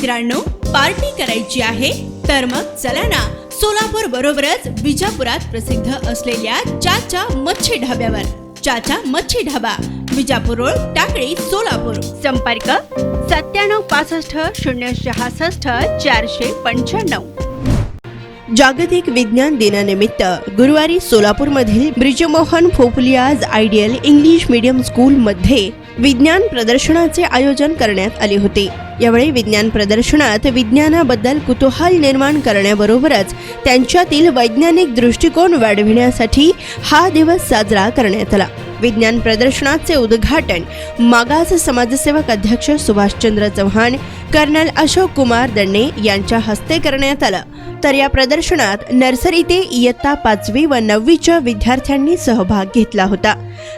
मित्रांनो, पार्टी करायची आहे तर मग चला ना, सोलापूर बरोबरच विजापुरात प्रसिद्ध असलेल्या चाचा मच्छी ढाब्यावर. चाचा मच्छी ढाबा, विजापूर रोड, टाकळी, सोलापूर. संपर्क 9765 जागतिक विज्ञान दिनानिमित्त गुरुवारी सोलापूरमधील Brijmohan Fofaliya's ideal English medium school मध्ये विज्ञान प्रदर्शनाचे आयोजन करण्यात आले होते. यावेळी विज्ञान प्रदर्शनात विज्ञानाबद्दल कुतूहल निर्माण करण्याबरोबरच त्यांच्यातील वैज्ञानिक दृष्टिकोन वाढविण्यासाठी हा दिवस साजरा करण्यात आला. विज्ञान प्रदर्शनाचे उद्घाटन मागास समाजसेवक अध्यक्ष सुभाषचंद्र चव्हाण, कर्नल अशोक कुमार दन्ने यांच्या हस्ते करण्यात आलं. तर या प्रदर्शनात नर्सरी ते इयत्ता 5वी व 9वीच्या विद्यार्थ्यांनी सहभाग घेतला होता.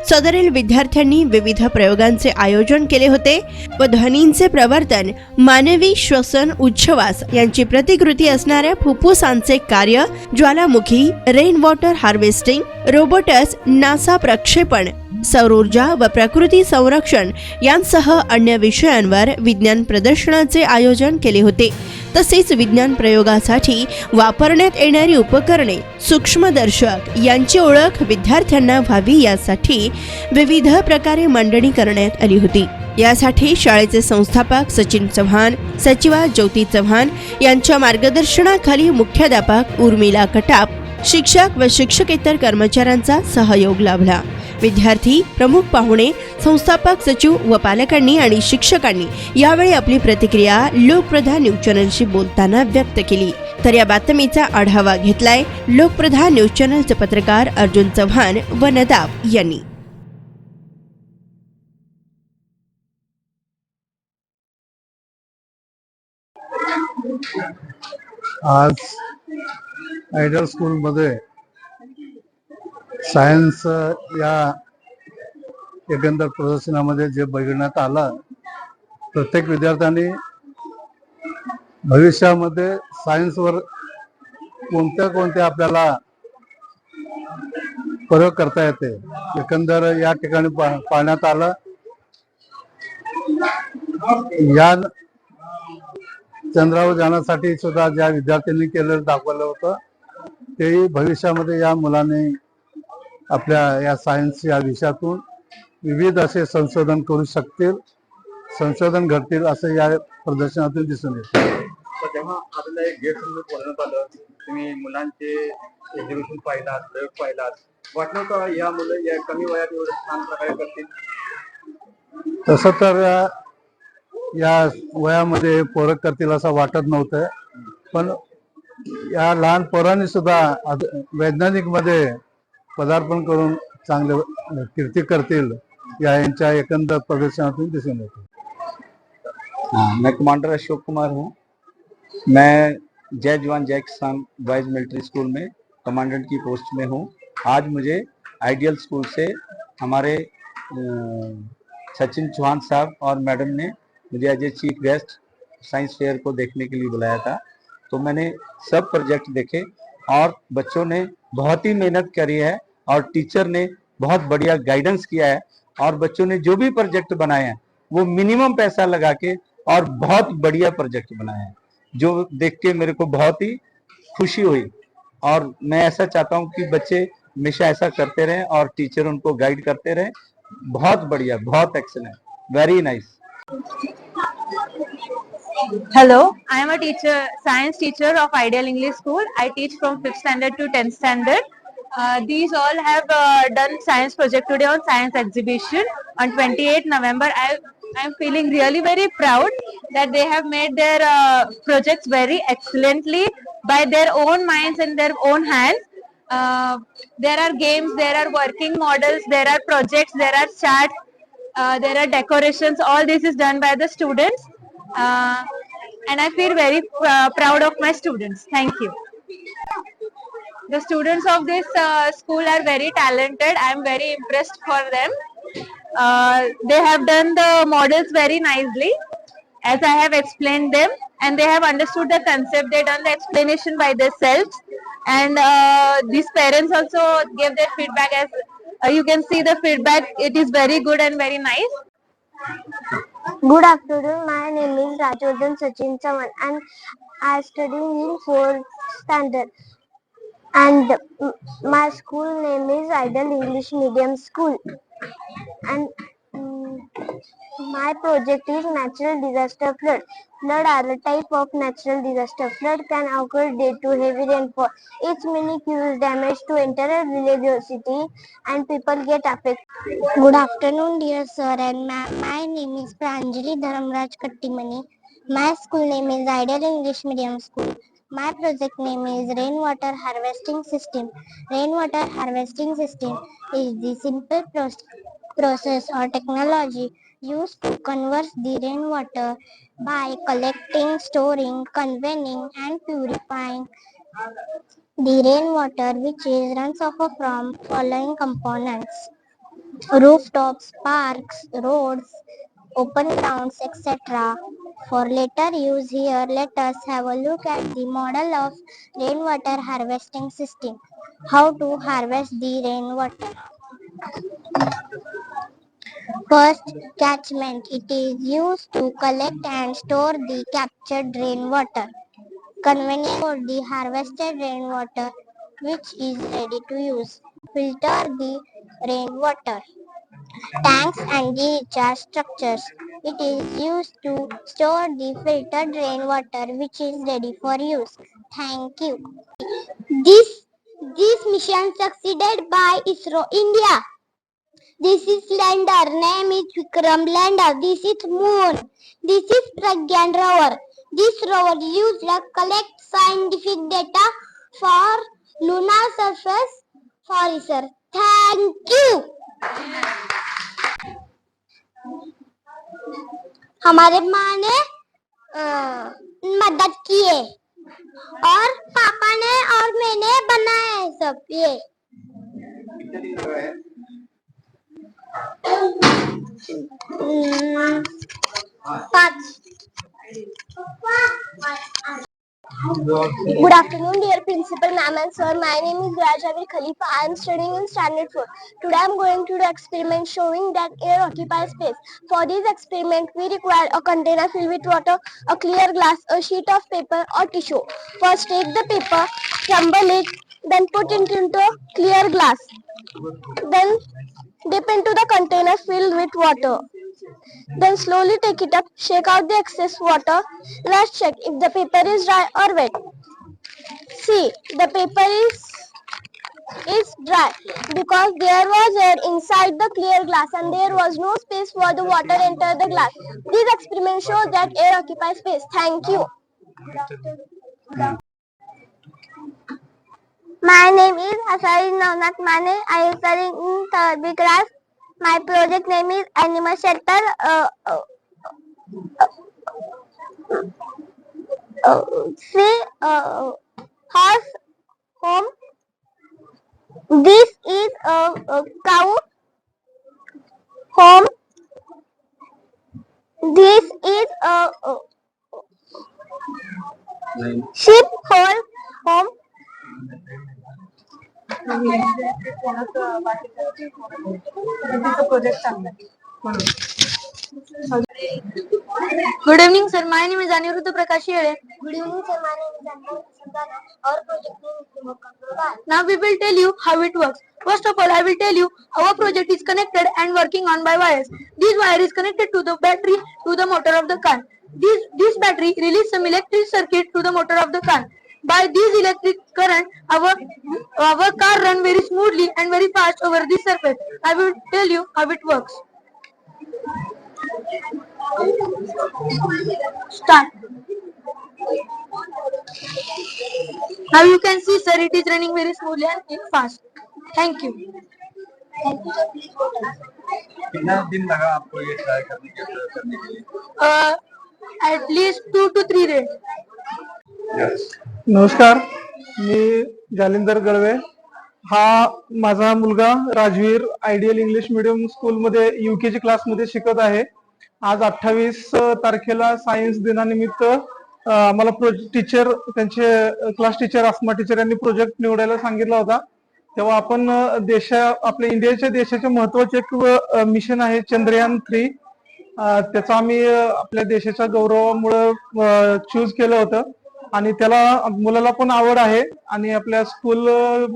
सदरील विद्यार्थ्यांनी विविध प्रयोगांचे आयोजन केले होते व ध्वनींचे प्रवर्तन, मानवी श्वसन उच्छवास यांची प्रतिकृती असणाऱ्या फुफ्फुसांचे कार्य, ज्वालामुखी, rain water harvesting, robots, NASA प्रक्षेपण, सौर ऊर्जा व प्रकृती संरक्षण यांसह अन्य विषयांवर विज्ञान प्रदर्शनाचे आयोजन केले होते. तसेच विज्ञान प्रयोगासाठी वापरण्यात येणारी उपकरणे, सूक्ष्मदर्शक यांची ओळख विद्यार्थ्यांना व्हावी यासाठी विविध प्रकारे मांडणी करण्यात आली होती. यासाठी शाळेचे संस्थापक सचिन चव्हाण, सचिवा ज्योती चव्हाण यांच्या मार्गदर्शनाखाली मुख्याध्यापक उर्मिला कटाप, शिक्षक व शिक्षकेतर कर्मचाऱ्यांचा सहयोग लाभला. विद्यार्थी, प्रमुख पाहुणे, संस्थापक, सचिव व पालकांनी आणि शिक्षकांनी यावेळी आपली प्रतिक्रिया लोकप्रधान न्यूज चॅनलशी बोलताना व्यक्त केली. तर या बातमीचा आढावा घेतलाय लोकप्रधान न्यूज चॅनलचे पत्रकार अर्जुन चव्हाण व नदाब यांनी. आज आयडियल स्कूल मध्ये सायन्स या एकंदर प्रदर्शनामध्ये जे बघण्यात आलं, प्रत्येक विद्यार्थ्यांनी भविष्यामध्ये सायन्सवर कोणत्या आपल्याला प्रयोग करता येते एकंदर या ठिकाणी पाहण्यात आलं. या चंद्रावर जाण्यासाठी सुद्धा ज्या विद्यार्थ्यांनी केलेलं दाखवलं होतं तेही भविष्यामध्ये या मुलांनी आपल्या या सायन्स या विषयातून विविध असे संशोधन करू शकतील, संशोधन घडतील असं या प्रदर्शनातून दिसून येते. जेव्हा आपल्याला एक गेट समजून बोलण्यात आलं, तुम्ही मुलांचे एक्झिबिशन पाहिलात, प्रयोग पाहिलात, वाटलं का या मुलं या कमी वयात एवढं छान प्रकारे करतील? तसं तर या वयामध्ये पोरं करतील असं वाटत नव्हतं, पण या लहान पोरांनी सुद्धा वैज्ञानिक मध्ये पदार्पण करून चांगले कीर्ती करतील या यांच्या एकंदर प्रदर्शनातून दिसून येते. मैं कमांडर अशोक कुमार हूँ. मैं जय जवान जय किसान बॉयज मिलिट्री स्कूल में कमांडेंट की पोस्ट में हूँ. आज मुझे आइडियल स्कूल से हमारे सचिन चौहान साहब और मैडम ने मुझे as a chief guest science fair को देखने के लिए बुलाया था. तो मैंने सब प्रोजेक्ट देखे और बच्चों ने बहुत ही मेहनत करी है और टीचर ने बहुत बढ़िया गाइडेंस किया है और बच्चों ने जो भी प्रोजेक्ट बनाए हैं वो मिनिमम पैसा लगा के और बहुत बढ़िया प्रोजेक्ट बनाए हैं, जो देख के मेरे को बहुत ही खुशी हुई. और मैं ऐसा चाहता हूँ कि बच्चे हमेशा ऐसा करते रहें और टीचर उनको गाइड करते रहें. बहुत बढ़िया, बहुत excellent, very nice. Hello, I am a teacher, science teacher of Ideal English School. I teach from 5th standard to 10th standard. These all have done science project today on science exhibition on 28th November. I am feeling really very proud that they have made their projects very excellently by their own minds and their own hands. There are games, there are working models, there are projects, there are charts, there are decorations. All this is done by the students. And I feel very proud of my students. Thank you. The students of this school are very talented. I am very impressed for them. They have done the models very nicely as I have explained them, and they have understood the concept. They done the explanation by themselves, and these parents also gave their feedback. As you can see the feedback, it is very good and very nice. Good afternoon. My name is Rajodhan Sachin Chavan and I study in 4th standard. And my school name is Ideal English Medium School. And my project is natural disaster flood. Flood are a type of natural disaster. Flood can occur due to heavy rainfall. Its meaning causes damage to entire village or city and people get affected. Good afternoon, dear sir and ma'am. My name is Pranjali Dharamraj Kattimani. My school name is Ideal English Medium School. My project name is Rainwater Harvesting System. Rainwater Harvesting System is the simple process or technology used to convert the rainwater by collecting, storing, conveying, and purifying the rainwater which is runs off from following components: rooftops, parks, roads, open grounds, etc. For later use here, let us have a look at the model of rainwater harvesting system. How to harvest the rainwater? First, catchment. It is used to collect and store the captured rainwater. Conveying for the harvested rainwater which is ready to use. Filter the rainwater. Tanks and recharge structures. It is used to store the filtered rainwater which is ready for use. Thank you. This mission succeeded by ISRO India. This is lander. Name is Vikram lander. This is moon. This is Pragyan rover. This rover used to collect scientific data for lunar surface for research. Thank you. हमारे माँ ने मदद की है और पापा ने और मैंने बनाया है सब ये। पाँच। Good afternoon, dear principal, ma'am and sir. My name is Rajavir Khalifa. I am studying in standard 4. Today I am going to do experiment showing that air occupies space. For this experiment, we require a container filled with water, a clear glass, a sheet of paper or tissue. First, take the paper, crumble it, then put it into a clear glass. Then dip into the container filled with water. Then slowly take it up, shake out the excess water. Let's check if the paper is dry or wet. See, the paper is dry because there was air inside the clear glass and there was no space for the water enter the glass. This experiment shows that air occupies space. Thank you. My name is Asari Navnath Mane. I am studying in 3rd B class. My project name is Animal Shelter. Horse home. This is a cow home. This is a sheep home. Good evening, sir. My name is Aniruddha Prakash Yele. Good evening, sir. My name is Anand Sandana. Our project name is Remote Control Car. Now we will tell you how it works. First of all, I will tell you our project is connected and working on by wires. This wire is connected to the battery to the motor of the car. This battery releases some electric circuit to the motor of the car. By this electric current, our car run very smoothly and very fast over this surface. I will tell you how it works. Start. Now you can see, sir, it is running very smoothly and fast. Thank you. कितना दिन लगा आपको ये try करने के लिए? At least 2 to 3 days. नमस्कार, मी जालिंदर गळवे. हा माझा मुलगा राजवीर आयडियल इंग्लिश मीडियम स्कूलमध्ये UKG क्लासमध्ये शिकत आहे. आज 28 तारखेला सायन्स दिनानिमित्त आम्हाला टीचर त्यांचे क्लास टीचर आसमा टीचर यांनी प्रोजेक्ट निवडायला सांगितला होता. तेव्हा आपण आपल्या इंडियाच्या देशाचे महत्वाचे एक मिशन आहे चंद्रयान 3. त्याचं आम्ही आपल्या देशाच्या गौरवामुळे चूज केलं होतं आणि त्याला मुलाला पण आवड आहे आणि आपल्या स्कूल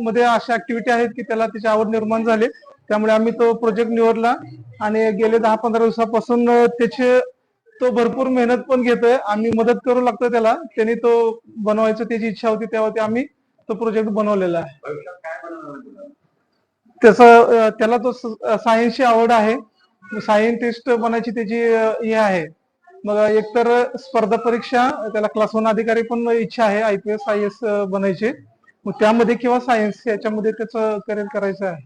मध्ये अशा ऍक्टिव्हिटी आहेत की त्याला त्याची आवड निर्माण झाली, त्यामुळे आम्ही तो प्रोजेक्ट निवडला आणि गेले 10-15 दिवसापासून त्याचे तो भरपूर मेहनत पण घेतोय. आम्ही मदत करू लागतो त्याला, त्यांनी तो बनवायची त्याची इच्छा होती तेव्हा ते आम्ही तो प्रोजेक्ट बनवलेला आहे. त्याला तो सायन्सची आवड आहे, सायंटिस्ट बनायची त्याची हे आहे. मग एकतर स्पर्धा परीक्षा, त्याला क्लास 1 अधिकारी पण इच्छा आहे, IPS IAS बनायची. मग त्यामध्ये किंवा सायन्स याच्यामध्ये त्याचं करिअर करायचं आहे.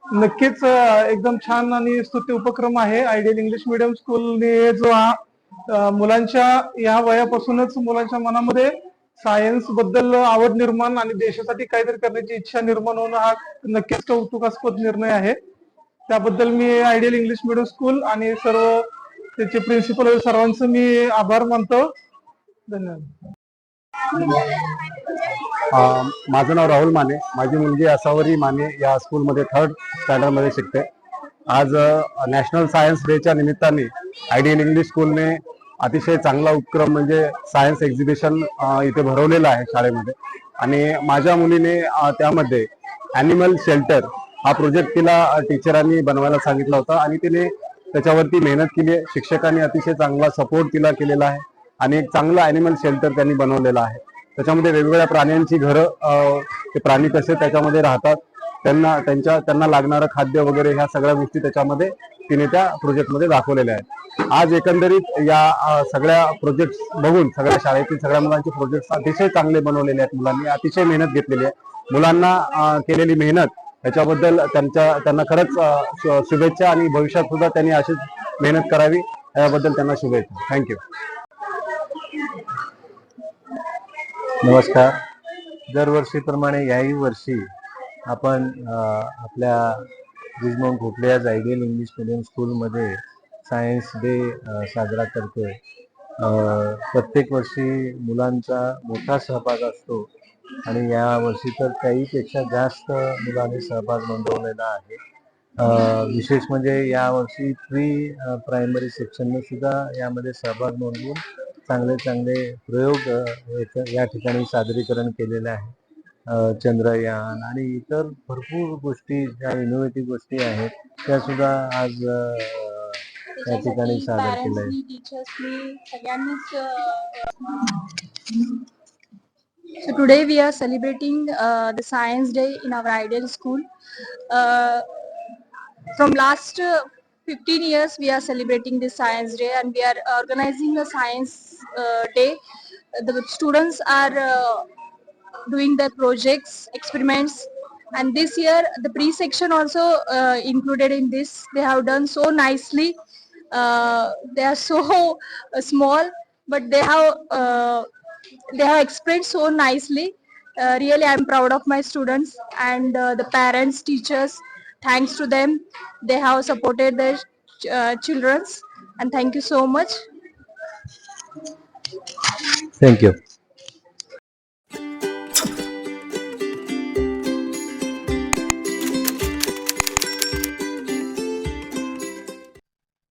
नक्कीच एकदम छान आणि स्तुत्य उपक्रम आहे. आयडियल इंग्लिश मिडियम स्कूलने जो हा मुलांच्या या वयापासूनच मुलांच्या मनामध्ये सायन्स बद्दल आवड निर्माण आणि देशासाठी काहीतरी करण्याची इच्छा निर्माण होणं हा नक्कीच कौतुकास्पद निर्णय आहे. त्याबद्दल मी आयडियल इंग्लिश मिडियम स्कूल आणि सर्व त्याचे प्रिन्सिपल सर्वांचं मी आभार मानतो. धन्यवाद. माझं नाव राहुल माने, माझी मुलगी असावरी माने या स्कूलमध्ये 3rd स्टँडर्डमध्ये शिकते. आज नॅशनल सायन्स डेच्या निमित्ताने आयडियल इंग्लिश स्कूलने अतिशय चांगला उपक्रम म्हणजे सायन्स एक्झिबिशन इथे भरवलेला आहे शाळेमध्ये आणि माझ्या मुलीने त्यामध्ये ॲनिमल शेल्टर हा प्रोजेक्ट तिला टीचरांनी बनवायला सांगितला होता आणि तिने त्याच्यावरती मेहनत केली आहे. शिक्षकांनी अतिशय चांगला सपोर्ट तिला केलेला आहे आणि एक चांगला ॲनिमल शेल्टर त्यांनी बनवलेला आहे. त्याच्यामध्ये वेगवेगळ्या प्राण्यांची घरं, ते प्राणी कसे त्याच्यामध्ये राहतात, त्यांना लागणारं खाद्य वगैरे ह्या सगळ्या गोष्टी त्याच्यामध्ये तिने त्या प्रोजेक्टमध्ये दाखवलेल्या आहेत. आज एकंदरीत या सगळ्या प्रोजेक्ट्स बघून सगळ्या शाळेतील सगळ्या मुलांचे प्रोजेक्ट्स अतिशय चांगले बनवलेले आहेत. मुलांनी अतिशय मेहनत घेतलेली आहे. मुलांना केलेली मेहनत याच्याबद्दल त्यांना खरंच शुभेच्छा आणि भविष्यात सुद्धा त्यांनी अशीच मेहनत करावी याबद्दल त्यांना शुभेच्छा. थँक्यू. नमस्कार. दरवर्षीप्रमाणे याही वर्षी आपण आपल्या ब्रिजमोहन भोपलियाज आयडियल इंग्लिश मिडियम स्कूलमध्ये सायन्स डे साजरा करतोय. प्रत्येक वर्षी मुलांचा मोठा सहभाग असतो आणि या वर्षी तर काहीपेक्षा जास्त मुलांनी सहभाग नोंदवलेला आहे. विशेष म्हणजे यावर्षी प्री प्रायमरी सेक्शनने सुद्धा यामध्ये सहभाग नोंदवून चांगले प्रयोग या ठिकाणी सादरीकरण केलेले आहे. चंद्रयान आणि इतर भरपूर गोष्टी ज्या इनोव्हेटिव्ह गोष्टी आहेत त्या सुद्धा आज या ठिकाणी सादर केल्या आहेत. So today we are celebrating the Science Day in our ideal school. From last 15 years we are celebrating this Science Day and we are organizing a Science Day. The students are doing their projects, experiments, and this year the pre-section also included in this. They have done so nicely. They are so small, but they have explained so nicely. Really, I am proud of my students and the parents, teachers. Thanks to them, they have supported their children, and thank you so much. Thank you.